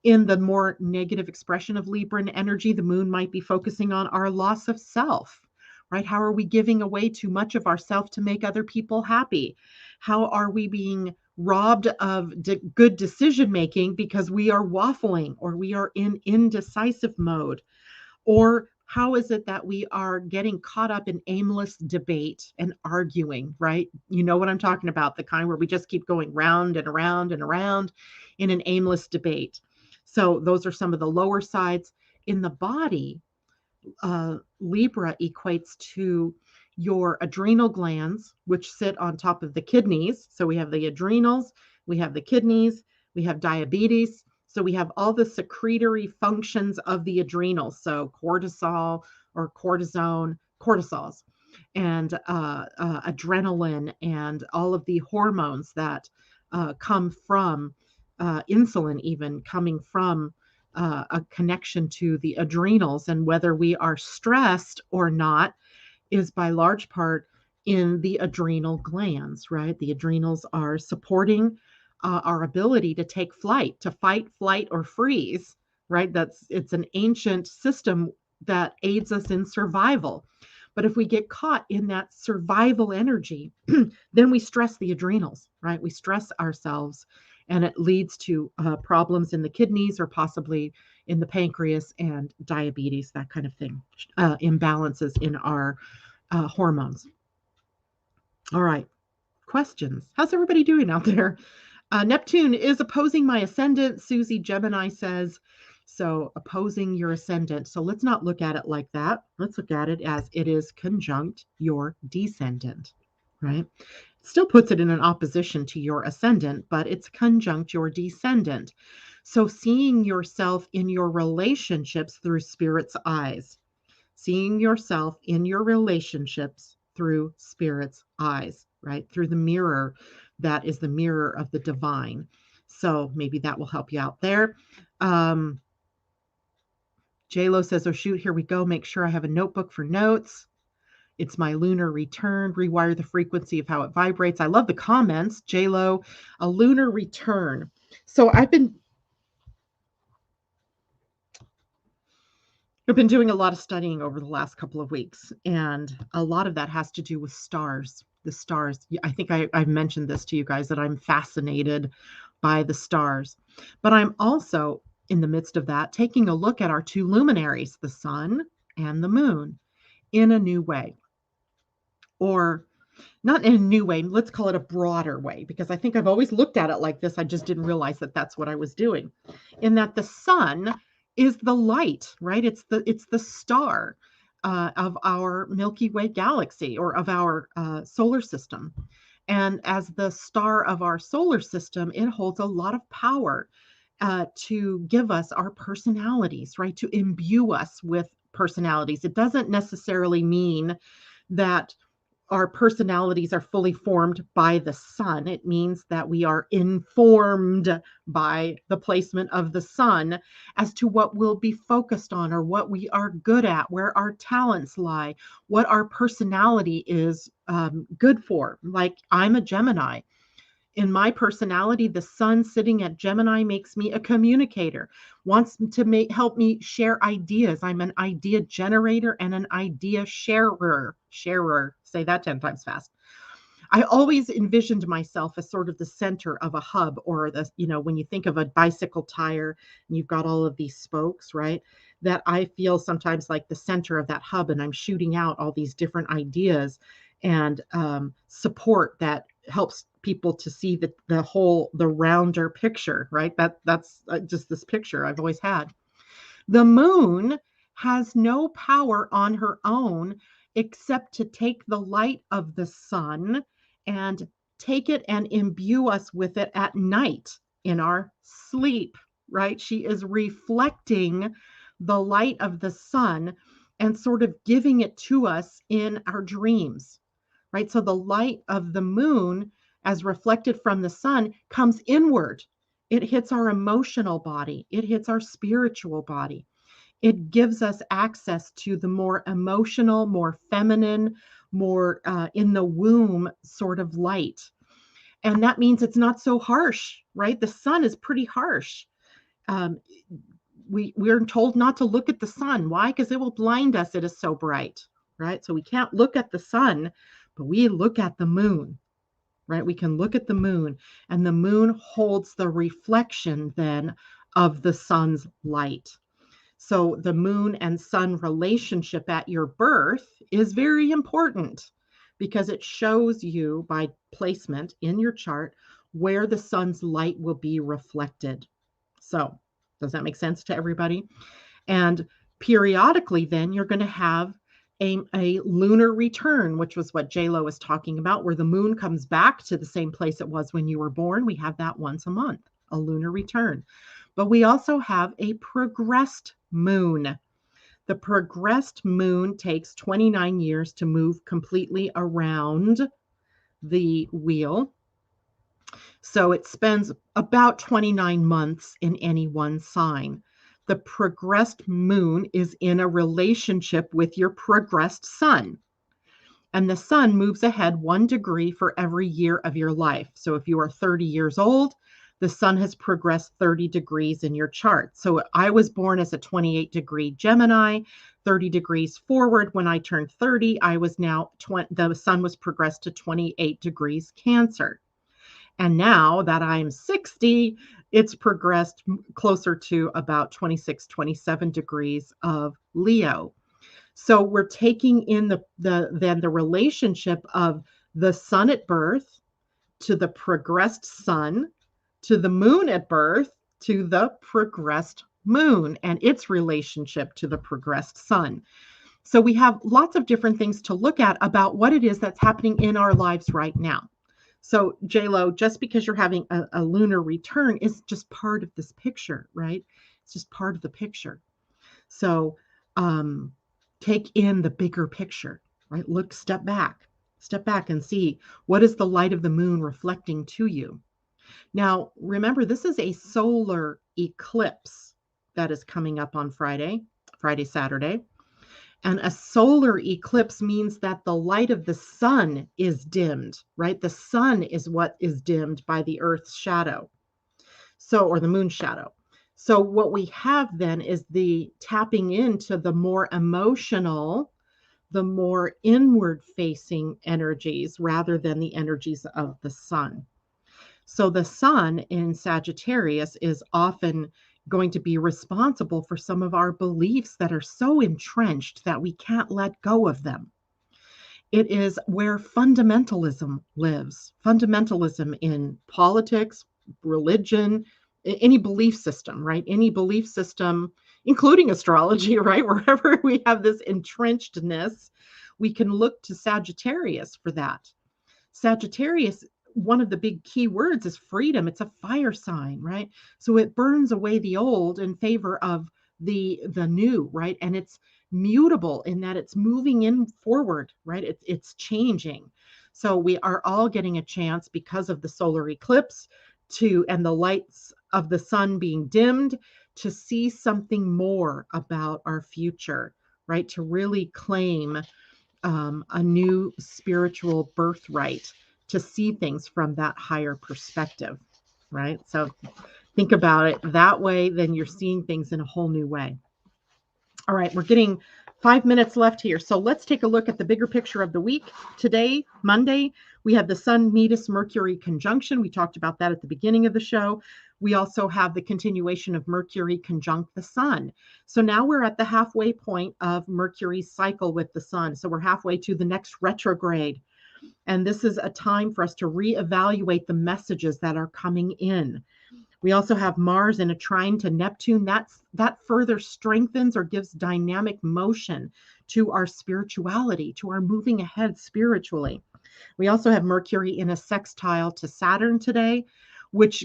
In the more negative expression of Libran energy, the moon might be focusing on our loss of self, right? How are we giving away too much of ourself to make other people happy? How are we being robbed of good decision making because we are waffling or we are in indecisive mode? Or how is it that we are getting caught up in aimless debate and arguing, right? You know what I'm talking about, the kind where we just keep going round and around and around in an aimless debate. So those are some of the lower sides. In the body, Libra equates to your adrenal glands, which sit on top of the kidneys. So we have the adrenals, we have the kidneys, we have diabetes. So we have all the secretory functions of the adrenals. So cortisol or cortisone, cortisols, and adrenaline, and all of the hormones that come from insulin, even coming from a connection to the adrenals. And whether we are stressed or not is by large part in the adrenal glands, right? The adrenals are supporting our ability to take flight, to fight, flight, or freeze, right? It's an ancient system that aids us in survival. But if we get caught in that survival energy, then we stress the adrenals, right? We stress ourselves, and it leads to problems in the kidneys or possibly in the pancreas and diabetes, that kind of thing, imbalances in our hormones. All right, questions. How's everybody doing out there? Neptune is opposing my ascendant, Susie Gemini says. So opposing your ascendant. So let's not look at it like that. Let's look at it as it is conjunct your descendant, right? Still puts it in an opposition to your ascendant, but it's conjunct your descendant. So seeing yourself in your relationships through Spirit's eyes, seeing yourself in your relationships through Spirit's eyes, right? Through the mirror that is the mirror of the divine. So maybe that will help you out there. J-Lo says, oh, shoot, here we go. Make sure I have a notebook for notes. It's my lunar return. Rewire the frequency of how it vibrates. I love the comments. J-Lo, a lunar return. So I've been doing a lot of studying over the last couple of weeks, and a lot of that has to do with stars. The stars. I think I've mentioned this to you guys, that I'm fascinated by the stars. But I'm also, in the midst of that, taking a look at our 2 luminaries, the sun and the moon, in a new way. Or not in a new way, let's call it a broader way, because I think I've always looked at it like this. I just didn't realize that that's what I was doing. In that the sun is the light, right? It's the star of our Milky Way galaxy, or of our solar system. And as the star of our solar system, it holds a lot of power to give us our personalities, right? To imbue us with personalities. It doesn't necessarily mean that our personalities are fully formed by the sun. It means that we are informed by the placement of the sun as to what we'll be focused on, or what we are good at, where our talents lie, what our personality is good for. Like, I'm a Gemini. In my personality, the sun sitting at Gemini makes me a communicator, wants to help me share ideas. I'm an idea generator and an idea sharer. Say that 10 times fast. I always envisioned myself as sort of the center of a hub, or when you think of a bicycle tire and you've got all of these spokes, right? That I feel sometimes like the center of that hub, and I'm shooting out all these different ideas and support that helps people to see the rounder picture, right? That's just this picture I've always had. The moon has no power on her own except to take the light of the sun and take it and imbue us with it at night in our sleep, right? She is reflecting the light of the sun and sort of giving it to us in our dreams, right? So the light of the moon, as reflected from the sun, comes inward. It hits our emotional body. It hits our spiritual body. It gives us access to the more emotional, more feminine, more in the womb sort of light. And that means it's not so harsh, right? The sun is pretty harsh. We're told not to look at the sun. Why? Because it will blind us. It is so bright, right? So we can't look at the sun, but we look at the moon, right? We can look at the moon, and the moon holds the reflection then of the sun's light. So the moon and sun relationship at your birth is very important, because it shows you by placement in your chart where the sun's light will be reflected. So does that make sense to everybody? And periodically then you're going to have a lunar return, which was what J-Lo was talking about, where the moon comes back to the same place it was when you were born. We have that once a month, a lunar return. But we also have a progressed moon. The progressed moon takes 29 years to move completely around the wheel. So it spends about 29 months in any one sign. The progressed moon is in a relationship with your progressed sun. And the sun moves ahead 1 degree for every year of your life. So if you are 30 years old, the sun has progressed 30 degrees in your chart. So I was born as a 28-degree Gemini, 30 degrees forward. When I turned 30, I was now, the sun was progressed to 28 degrees Cancer. And now that I'm 60, it's progressed closer to about 26, 27 degrees of Leo. So we're taking in the relationship of the sun at birth to the progressed sun, to the moon at birth, to the progressed moon, and its relationship to the progressed sun. So we have lots of different things to look at about what it is that's happening in our lives right now. So J-Lo, just because you're having a lunar return is just part of this picture, right? It's just part of the picture. So take in the bigger picture, right? Step back and see, what is the light of the moon reflecting to you? Now, remember, this is a solar eclipse that is coming up on Friday, Saturday. And a solar eclipse means that the light of the sun is dimmed, right? The sun is what is dimmed by the Earth's shadow. So, or the moon's shadow. So what we have then is the tapping into the more emotional, the more inward facing energies rather than the energies of the sun. So the sun in Sagittarius is often going to be responsible for some of our beliefs that are so entrenched that we can't let go of them. It is where fundamentalism lives. Fundamentalism in politics, religion, any belief system, right? Any belief system including astrology, right? Wherever we have this entrenchedness, we can look to Sagittarius for that. Sagittarius, one of the big key words is freedom. It's a fire sign, right? So it burns away the old in favor of the new, right? And it's mutable in that it's moving in forward, right? It's changing. So we are all getting a chance because of the solar eclipse to and the lights of the sun being dimmed to see something more about our future, right? To really claim a new spiritual birthright to see things from that higher perspective, right? So think about it that way, then you're seeing things in a whole new way. All right, we're getting 5 minutes left here. So let's take a look at the bigger picture of the week. Today, Monday, we have the Sun Metis Mercury conjunction. We talked about that at the beginning of the show. We also have the continuation of Mercury conjunct the Sun. So now we're at the halfway point of Mercury's cycle with the Sun. So we're halfway to the next retrograde. And this is a time for us to reevaluate the messages that are coming in. We also have Mars in a trine to Neptune. That further strengthens or gives dynamic motion to our spirituality, to our moving ahead spiritually. We also have Mercury in a sextile to Saturn today, which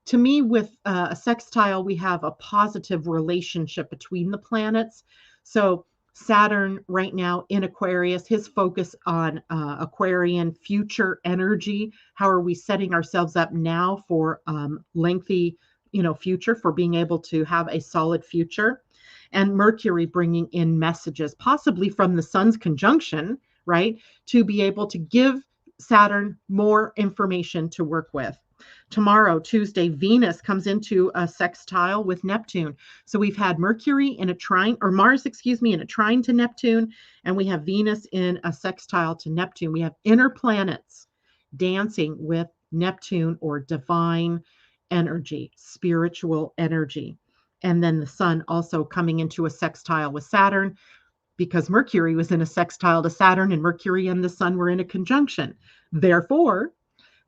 to me, with a sextile, we have a positive relationship between the planets. So Saturn right now in Aquarius, his focus on Aquarian future energy. How are we setting ourselves up now for lengthy, future, for being able to have a solid future? And Mercury bringing in messages, possibly from the Sun's conjunction, right, to be able to give Saturn more information to work with. Tomorrow, Tuesday, Venus comes into a sextile with Neptune. So we've had Mercury in a trine, or Mars, in a trine to Neptune, and we have Venus in a sextile to Neptune. We have inner planets dancing with Neptune, or divine energy, spiritual energy. And then the Sun also coming into a sextile with Saturn, because Mercury was in a sextile to Saturn, and Mercury and the Sun were in a conjunction. Therefore,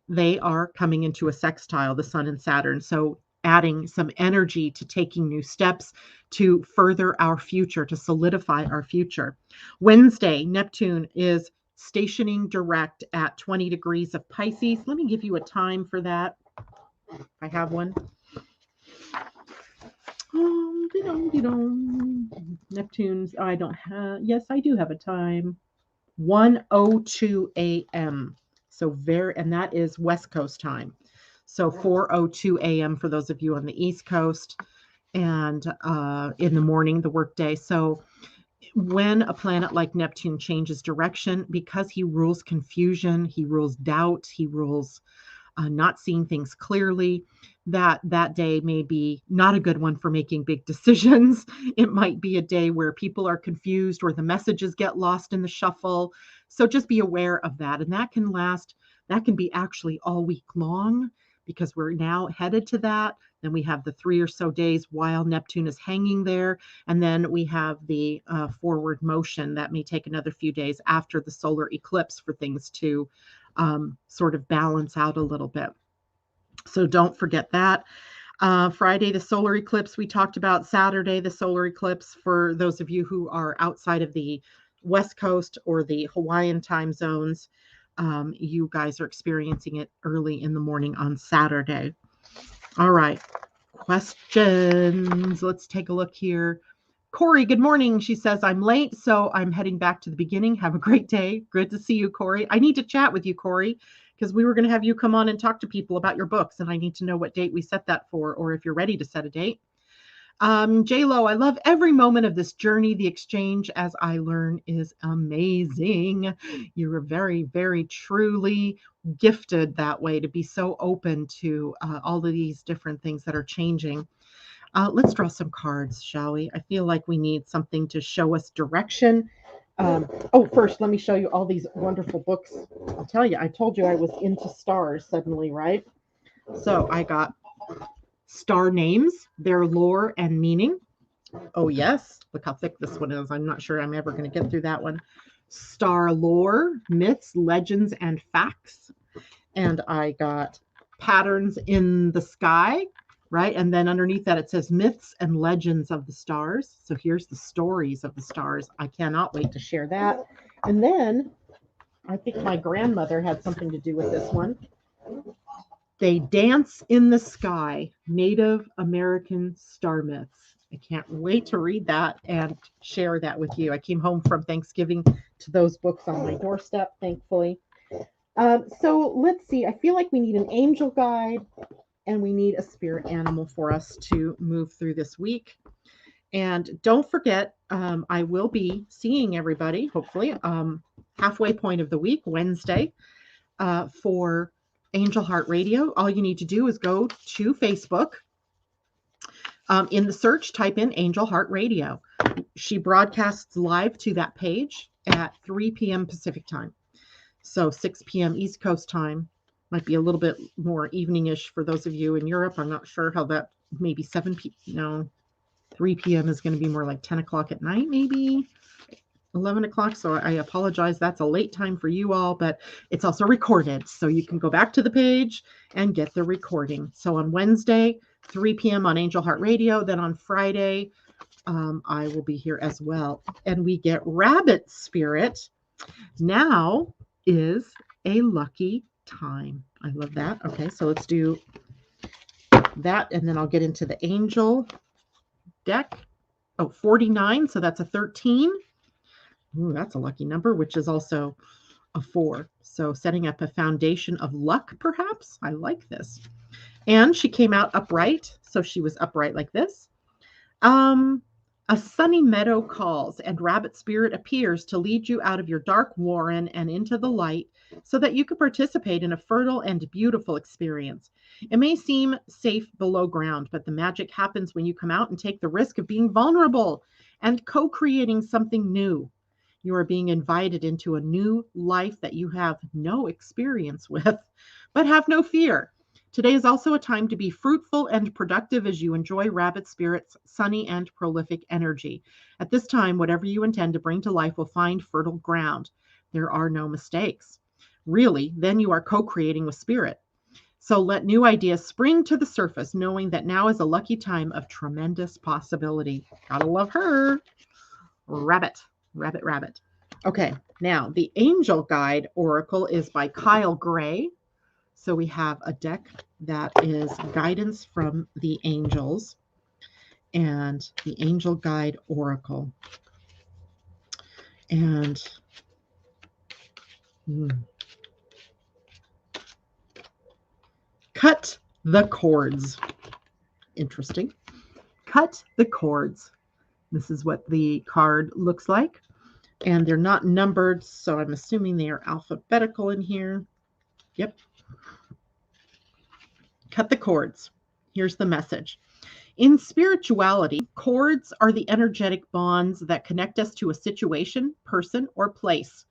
they are coming into a sextile, the Sun and Saturn. So adding some energy to taking new steps to further our future, to solidify our future. Wednesday, Neptune is stationing direct at 20 degrees of Pisces. Let me give you a time for that. I have one. Neptune's, I don't have, yes, I do have a time. 1:02 a.m. So and that is West Coast time. So 4:02 a.m. for those of you on the East Coast, and in the morning, the workday. So when a planet like Neptune changes direction, because he rules confusion, he rules doubt, he rules not seeing things clearly, that day may be not a good one for making big decisions. It might be a day where people are confused or the messages get lost in the shuffle. So just be aware of that. And that can be actually all week long, because we're now headed to that. Then we have the 3 or so days while Neptune is hanging there. And then we have the forward motion that may take another few days after the solar eclipse for things to sort of balance out a little bit. So don't forget that. Friday, the solar eclipse we talked about. Saturday, the solar eclipse for those of you who are outside of the West Coast or the Hawaiian time zones. You guys are experiencing it early in the morning on Saturday. All right. Questions. Let's take a look here. Corey, good morning. She says, I'm late, so I'm heading back to the beginning. Have a great day. Good to see you, Corey. I need to chat with you, Corey, because we were going to have you come on and talk to people about your books, and I need to know what date we set that for, or if you're ready to set a date. J-Lo, I love every moment of this journey. The exchange as I learn is amazing. You are very, very truly gifted that way, to be so open to all of these different things that are changing. Let's draw some cards, shall we? I feel like we need something to show us direction. First, let me show you all these wonderful books. I'll tell you, I told you I was into stars suddenly, right? So I got Star Names, Their Lore and Meaning. Oh, yes. Look how thick this one is. I'm not sure I'm ever going to get through that one. Star Lore, Myths, Legends, and Facts. And I got Patterns in the Sky. right? And then underneath that, it says myths and legends of the stars. So here's the stories of the stars. I cannot wait to share that. And then I think my grandmother had something to do with this one. They Dance in the Sky, Native American Star Myths. I can't wait to read that and share that with you. I came home from Thanksgiving to those books on my doorstep, thankfully. So let's see. I feel like we need an angel guide and we need a spirit animal for us to move through this week. And don't forget, I will be seeing everybody, hopefully, halfway point of the week, Wednesday, for Angel Heart Radio. All you need to do is go to Facebook. In the search, type in Angel Heart Radio. She broadcasts live to that page at 3 p.m. Pacific time. So 6 p.m. East Coast time. Might be a little bit more evening-ish for those of you in Europe. I'm not sure how that, maybe 7 p.m. No, 3 p.m. is going to be more like 10 o'clock at night, maybe 11 o'clock. So I apologize. That's a late time for you all, but it's also recorded. So you can go back to the page and get the recording. So on Wednesday, 3 p.m. on Angel Heart Radio. Then on Friday, I will be here as well. And we get Rabbit Spirit. Now is a lucky time. I love that. Okay, so let's do that. And then I'll get into the angel deck. Oh, 49. So that's a 13. Ooh, that's a lucky number, which is also a 4. So setting up a foundation of luck, perhaps. I like this. And she came out upright. So she was upright like this. A sunny meadow calls, and Rabbit Spirit appears to lead you out of your dark warren and into the light so that you can participate in a fertile and beautiful experience. It may seem safe below ground, but the magic happens when you come out and take the risk of being vulnerable and co-creating something new. You are being invited into a new life that you have no experience with, but have no fear. Today is also a time to be fruitful and productive as you enjoy Rabbit Spirit's sunny and prolific energy. At this time, whatever you intend to bring to life will find fertile ground. There are no mistakes. Really, then you are co-creating with Spirit. So let new ideas spring to the surface, knowing that now is a lucky time of tremendous possibility. Gotta love her. Rabbit. Okay, now the Angel Guide Oracle is by Kyle Gray. So we have a deck that is guidance from the angels and the Angel Guide Oracle. And cut the cords. Interesting. Cut the cords. This is what the card looks like. And they're not numbered, so I'm assuming they are alphabetical in here. Yep. Cut the cords. Here's the message. In spirituality, cords are the energetic bonds that connect us to a situation, person, or place.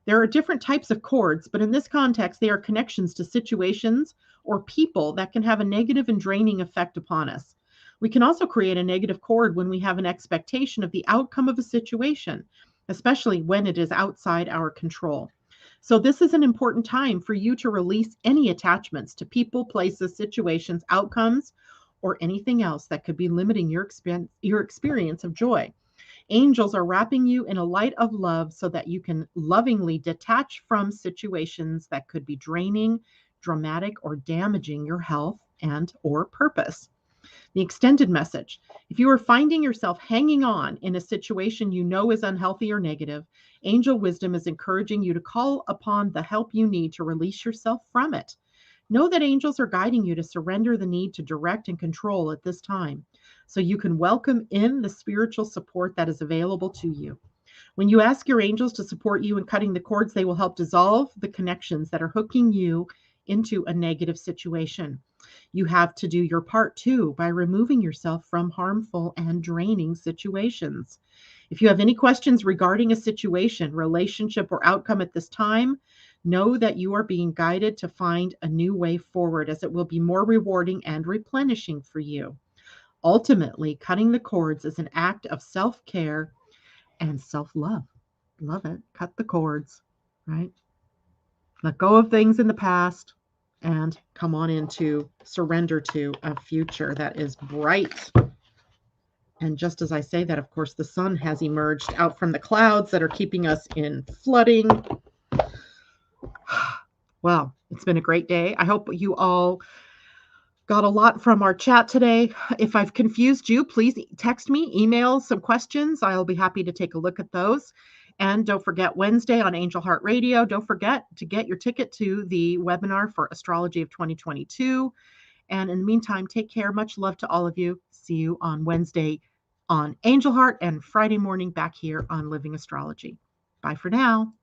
There are different types of cords, but in this context, they are connections to situations or people that can have a negative and draining effect upon us. We can also create a negative cord when we have an expectation of the outcome of a situation, especially when it is outside our control. So this is an important time for you to release any attachments to people, places, situations, outcomes, or anything else that could be limiting your experience of joy. Angels are wrapping you in a light of love so that you can lovingly detach from situations that could be draining, dramatic, or damaging your health and or purpose. The extended message. If you are finding yourself hanging on in a situation you know is unhealthy or negative, angel wisdom is encouraging you to call upon the help you need to release yourself from it. Know that angels are guiding you to surrender the need to direct and control at this time, so you can welcome in the spiritual support that is available to you. When you ask your angels to support you in cutting the cords, they will help dissolve the connections that are hooking you into a negative situation. You have to do your part too by removing yourself from harmful and draining situations. If you have any questions regarding a situation, relationship, or outcome at this time, know that you are being guided to find a new way forward, as it will be more rewarding and replenishing for you. Ultimately, cutting the cords is an act of self-care and self-love. Love it. Cut the cords, right? Let go of things in the past and come on into surrender to a future that is bright. And just as I say that, of course, the sun has emerged out from the clouds that are keeping us in flooding. Well, it's been a great day. I hope you all got a lot from our chat today. If I've confused you, please text me, email some questions. I'll be happy to take a look at those. And don't forget, Wednesday on Angel Heart Radio, don't forget to get your ticket to the webinar for Astrology of 2022. And in the meantime, take care. Much love to all of you. See you on Wednesday on Angel Heart and Friday morning back here on Living Astrology. Bye for now.